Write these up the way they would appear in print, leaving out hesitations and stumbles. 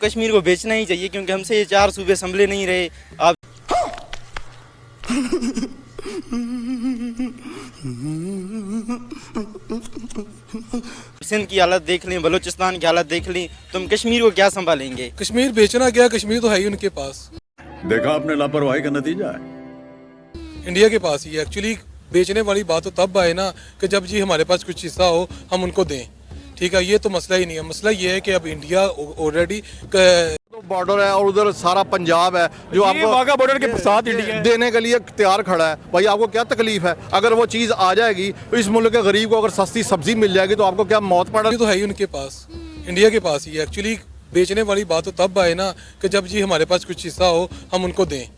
कश्मीर को बेचना ही चाहिए क्योंकि हमसे ये 4 सूबे संभले नहीं रहे। आप सिंध की हालत देख लें, बलूचिस्तान की हालत देख लें, तुम कश्मीर को क्या संभालेंगे? कश्मीर बेचना क्या, कश्मीर तो है ही उनके पास। देखा आपने लापरवाही का नतीजा है। इंडिया के पास ही है। एक्चुअली बेचने वाली बात तो तब आए ना कि जब जी हमारे पास कुछ हिस्सा हो हम उनको दें, ठीक है। ये तो मसला ही नहीं है। मसला ये है कि अब इंडिया ऑलरेडी बॉर्डर है और उधर सारा पंजाब है जो आपको वाघा बॉर्डर के साथ इंडिया है। देने के लिए तैयार खड़ा है। भाई आपको क्या तकलीफ है? अगर वो चीज़ आ जाएगी तो इस मुल्क के गरीब को अगर सस्ती सब्जी मिल जाएगी तो आपको क्या मौत पड़ रही? तो है ही उनके पास, इंडिया के पास ही है। एक्चुअली बेचने वाली बात तो तब आए ना कि जब जी हमारे पास कुछ हिस्सा हो हम उनको दें,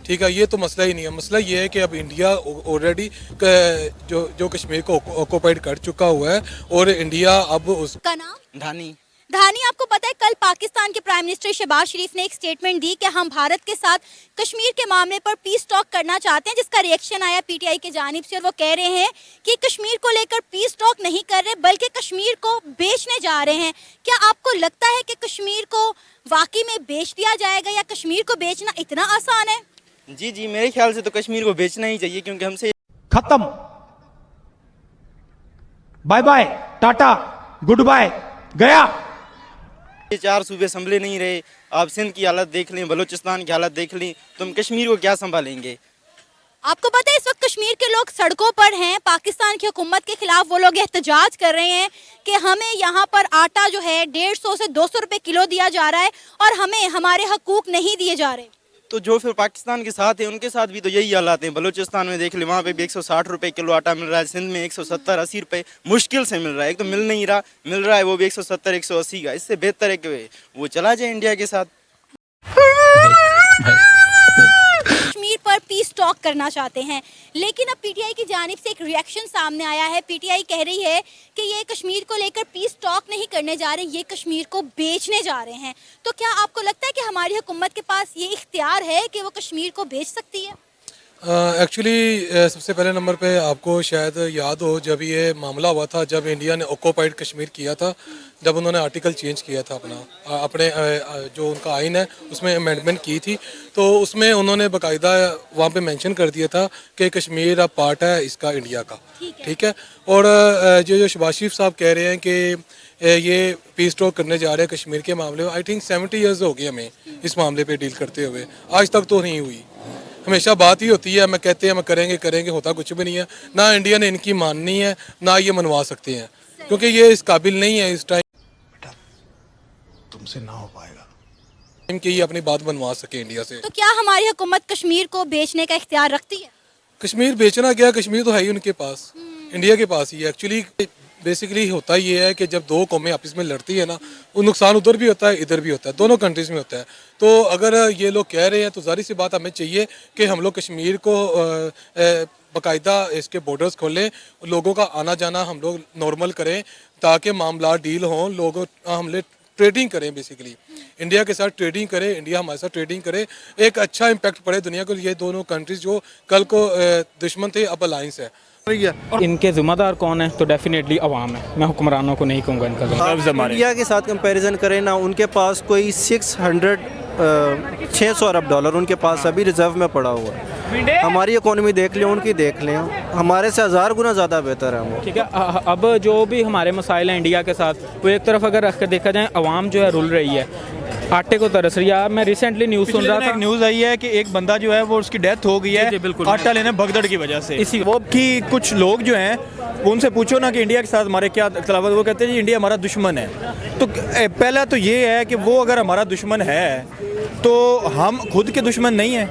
ठीक है। ये तो मसला ही नहीं है। मसला ये है कि अब इंडिया ऑलरेडी जो कश्मीर को ऑक्युपाइड कर चुका हुआ है और इंडिया अब उसका नाम धानी। आपको पता है कल पाकिस्तान के प्राइम मिनिस्टर शहबाज शरीफ ने एक स्टेटमेंट दी कि हम भारत के साथ कश्मीर के मामले पर पीस टॉक करना चाहते हैं, जिसका रिएक्शन आया पीटीआई की जानिब से और वो कह रहे हैं कि कश्मीर को लेकर पीस टॉक नहीं कर रहे बल्कि कश्मीर को बेचने जा रहे हैं। क्या आपको लगता है कि कश्मीर को वाकई में बेच दिया जाएगा या कश्मीर को बेचना इतना आसान है? जी, मेरे ख्याल से तो कश्मीर को बेचना ही चाहिए क्योंकि हमसे खत्म, bye bye, tata, good bye, गया। ये 4 सूबे संभले नहीं रहे। आप सिंध की हालत देख लें, बलूचिस्तान की हालत देख लें, तुम कश्मीर को क्या संभालेंगे? आपको पता है इस वक्त कश्मीर के लोग सड़कों पर हैं, पाकिस्तान की हुकूमत के खिलाफ वो लोग एहतजाज कर रहे हैं कि हमें यहाँ पर आटा जो है 150 से 200 रुपए किलो दिया जा रहा है और हमें हमारे हकूक नहीं दिए जा रहे। तो जो फिर पाकिस्तान के साथ है उनके साथ भी तो यही हालात हैं। बलूचिस्तान में देख ले, वहाँ पे भी 160 रुपए किलो आटा मिल रहा है। सिंध में 170-80 रुपए मुश्किल से मिल रहा है। एक तो मिल नहीं रहा, मिल रहा है वो भी 170-180 का। इससे बेहतर है कि वो चला जाए इंडिया के साथ। कश्मीर पर पीस टॉक करना चाहते हैं, लेकिन अब पीटीआई की जानिब से एक रिएक्शन सामने आया है। पीटीआई कह रही है कि ये कश्मीर को लेकर पीस टॉक नहीं करने जा रहे, ये कश्मीर को बेचने जा रहे हैं। तो क्या आपको लगता है कि हमारी हुकूमत के पास ये इख्तियार है कि वो कश्मीर को बेच सकती है? एक्चुअली सबसे पहले नंबर पे आपको शायद याद हो जब ये मामला हुआ था, जब इंडिया ने ऑक्युपाइड कश्मीर किया था, जब उन्होंने आर्टिकल चेंज किया था अपने जो उनका आइन है उसमें अमेंडमेंट की थी, तो उसमें उन्होंने बाकायदा वहाँ पे मेंशन कर दिया था कि कश्मीर अब पार्ट है इसका इंडिया का, ठीक है। और जो शहबाज शरीफ साहब कह रहे हैं कि ये पीस टॉक करने जा रहे हैं कश्मीर के मामले में, आई थिंक 70 ईयर्स हो गए हमें इस मामले पे डील करते हुए, आज तक तो नहीं हुई। हमेशा बात ही होती है, मैं कहते हैं मैं करेंगे, होता कुछ भी नहीं है। ना इंडिया ने इनकी माननी है ना ये मनवा सकते हैं, क्योंकि ये इस काबिल नहीं है इस टाइम। बेटा तुमसे ना हो पाएगा कि ये अपनी बात बनवा सके इंडिया से। तो क्या हमारी हुकूमत कश्मीर को बेचने का इख्तियार रखती है? कश्मीर बेचना क्या, कश्मीर तो है ही उनके पास, इंडिया के पास ही है। एक्चुअली बेसिकली होता ये है कि जब दो कौमें आपस में लड़ती है ना, वो नुकसान उधर भी होता है इधर भी होता है, दोनों कंट्रीज़ में होता है। तो अगर ये लोग कह रहे हैं तो ज़ाहिर सी बात हमें चाहिए कि हम लोग कश्मीर को बाकायदा इसके बॉर्डर्स खोलें, लोगों का आना जाना हम लोग नॉर्मल करें ताकि मामला डील हों, लोगों हम लोग ट्रेडिंग करें, बेसिकली इंडिया के साथ ट्रेडिंग करें, इंडिया हमारे साथ ट्रेडिंग करे, एक अच्छा इम्पैक्ट पड़े दुनिया को। ये दोनों कंट्रीज़ जो कल को दुश्मन थे अब अलायंस है। इनके जिम्मेदार कौन है? तो डेफिनेटली अवाम है। मैं हुक्मरानों को नहीं कहूँगा इनका जिम्मेदार। इंडिया के साथ कंपैरिजन करें ना, उनके पास कोई 600 अरब डॉलर उनके पास अभी रिजर्व में पड़ा हुआ है। हमारी इकोनॉमी देख लें, उनकी देख लें, हमारे से 1000 गुना ज़्यादा बेहतर है वो। ठीक है। अब जो भी हमारे मसाइल हैं इंडिया के साथ, वो एक तरफ अगर रख कर देखा जाए, अवाम जो है रुल रही है, आटे को तरस रही है। मैं रिसेंटली न्यूज़ सुन रहा था, न्यूज़ आई है कि एक बंदा जो है वो उसकी डेथ हो गई है बिल्कुल आटा लेने भगदड़ की वजह से। इसी वो कि कुछ लोग जो हैं वो उनसे पूछो ना कि इंडिया के साथ हमारे क्या इख्तिलाफ़, वो कहते हैं जी इंडिया हमारा दुश्मन है। तो पहला तो ये है कि वो अगर हमारा दुश्मन है तो हम खुद के दुश्मन नहीं हैं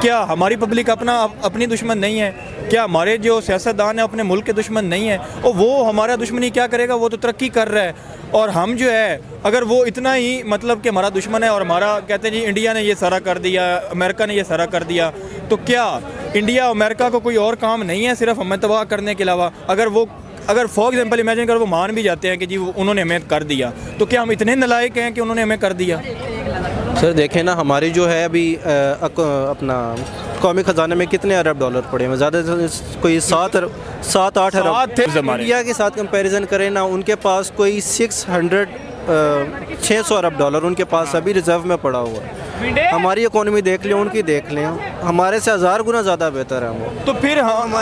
क्या? हमारी पब्लिक अपनी दुश्मन नहीं है क्या? हमारे जो सियासतदान है अपने मुल्क के दुश्मन नहीं है? और वो हमारा दुश्मनी क्या करेगा? वो तो तरक्की कर रहा है। और हम जो है अगर वो इतना ही मतलब कि हमारा दुश्मन है और हमारा कहते हैं जी इंडिया ने ये सारा कर दिया, अमेरिका ने ये सारा कर दिया, तो क्या इंडिया अमेरिका को कोई और काम नहीं है सिर्फ हमें तबाह करने के अलावा? अगर फॉर एग्जांपल इमेजिन कर वो मान भी जाते हैं कि जी उन्होंने हमें कर दिया, तो क्या हम इतने नालायक हैं कि उन्होंने हमें कर दिया? सर देखें ना, हमारी जो है अभी अपना कौमी ख़जाने में कितने अरब डॉलर पड़े हैं? ज़्यादा कोई 7-8 अरब। इंडिया के साथ कंपैरिजन करें ना, उनके पास कोई $600 अरब उनके पास अभी रिजर्व में पड़ा हुआ है। हमारी इकोनॉमी देख लें, उनकी देख लें, हमारे से 1000 गुना ज़्यादा बेहतर है वो। तो फिर हम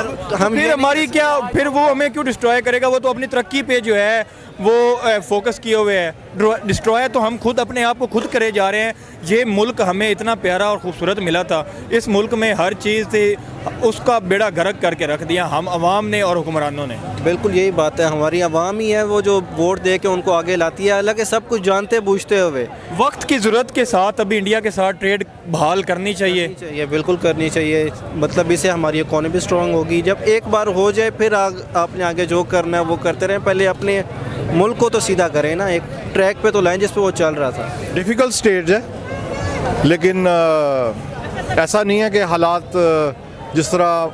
फिर हमारी क्या, फिर वो हमें क्यों डिस्ट्रॉय करेगा? वो तो अपनी तरक्की पे जो है वो फोकस किए हुए है। डिस्ट्रॉय तो हम खुद अपने आप को खुद करे जा रहे हैं। ये मुल्क हमें इतना प्यारा और खूबसूरत मिला था, इस मुल्क में हर चीज़ से उसका बेड़ा गर्क करके रख दिया हम अवाम ने और हुक्मरानों ने। बिल्कुल यही बात है, हमारी अवाम ही है वो जो वोट दे के उनको आगे लाती है, हालांकि सब कुछ जानते बूझते हुए। वक्त की ज़रूरत के साथ अभी इंडिया के साथ ट्रेड बहाल करनी चाहिए। बिल्कुल करनी चाहिए, मतलब इससे हमारी इकोनॉमी स्ट्रांग होगी। जब एक बार हो जाए फिर आपने आगे जो करना है वो करते रहें, पहले अपने मुल्क को तो सीधा करें ना, एक ट्रैक पे तो लाएं जिस पे वो चल रहा था। डिफ़िकल्ट स्टेज है, लेकिन ऐसा नहीं है कि हालात जिस तरह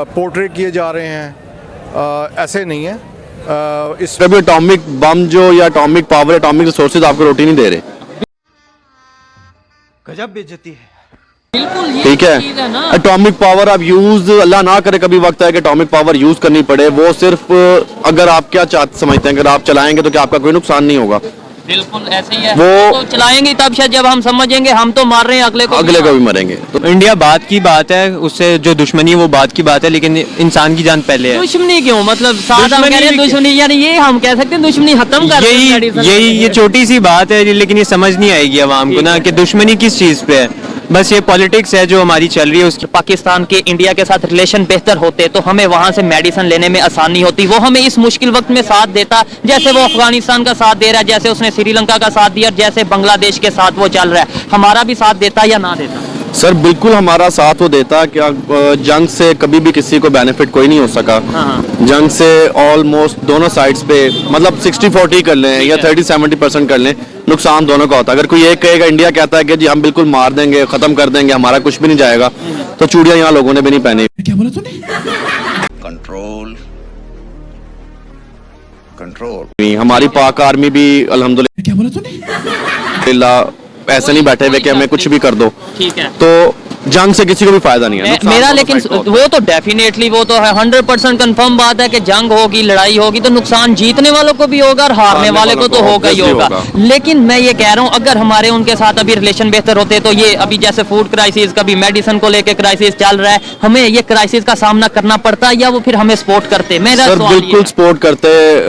पोर्ट्रेट किए जा रहे हैं ऐसे नहीं है। इस कभी एटॉमिक बम जो या एटॉमिक पावर, एटॉमिक रिसोर्सेज आपको रोटी नहीं दे रहे। गजब बेइज्जती है। ठीक है, एटॉमिक पावर आप यूज, अल्लाह ना करे कभी वक्त है कि एटॉमिक पावर यूज करनी पड़े, वो सिर्फ अगर आप क्या समझते हैं, अगर आप चलाएंगे तो क्या आपका कोई नुकसान नहीं होगा? बिल्कुल ऐसे ही है। वो तो चलाएंगे तब शायद जब हम समझेंगे हम तो मार रहे हैं, अगले को भी मरेंगे। तो इंडिया बात की बात है, उससे जो दुश्मनी है वो बात की बात है, लेकिन इंसान की जान पहले है। दुश्मनी क्यों, मतलब साथ हम कह रहे हैं दुश्मनी, यानी ये हम कह सकते हैं दुश्मनी खत्म कर ये छोटी सी बात है, लेकिन ये समझ नहीं आएगी आवाम को ना कि दुश्मनी किस चीज़ पे है। बस ये पॉलिटिक्स है जो हमारी चल रही है उसकी। पाकिस्तान के इंडिया के साथ रिलेशन बेहतर होते तो हमें वहां से मेडिसिन लेने में आसानी होती। वो हमें इस मुश्किल वक्त में साथ देता, जैसे वो अफगानिस्तान का साथ दे रहा है, जैसे उसने श्रीलंका का साथ दिया, जैसे बांग्लादेश के साथ वो चल रहा है। हमारा भी साथ देता या ना देता? सर बिल्कुल हमारा साथ वो देता। क्या जंग से कभी भी किसी को बेनिफिट कोई नहीं हो सका। जंग से ऑलमोस्ट दोनों साइड्स पे, मतलब 60-40 कर लें या 30-70% कर लें, नुकसान दोनों का होता है। अगर कोई एक कहेगा, इंडिया कहता है कि जी हम बिल्कुल मार देंगे, खत्म कर देंगे, हमारा कुछ भी नहीं जाएगा, तो चूड़ियां यहाँ लोगों ने भी नहीं पहनी। क्या बोला तूने? Control control. हमारी पाक आर्मी भी अल्हम्दुलिल्लाह, क्या बोला तूने? ऐसे नहीं बैठे हुए कि हमें कुछ भी कर दो। ठीक है, तो जंग से किसी को भी फायदा नहीं है। मेरा लेकिन वो तो डेफिनेटली वो तो है 100% कंफर्म बात है कि जंग होगी, लड़ाई होगी तो नुकसान जीतने वालों को भी होगा और हारने वाले को तो होगा ही होगा। लेकिन मैं ये कह रहा हूँ अगर हमारे उनके साथ अभी रिलेशन बेहतर होते तो ये अभी जैसे फूड क्राइसिस, कभी मेडिसिन को लेकर क्राइसिस चल रहा है, हमें ये क्राइसिस का सामना करना पड़ता या वो फिर हमें सपोर्ट करते? मेरा बिल्कुल सपोर्ट करते।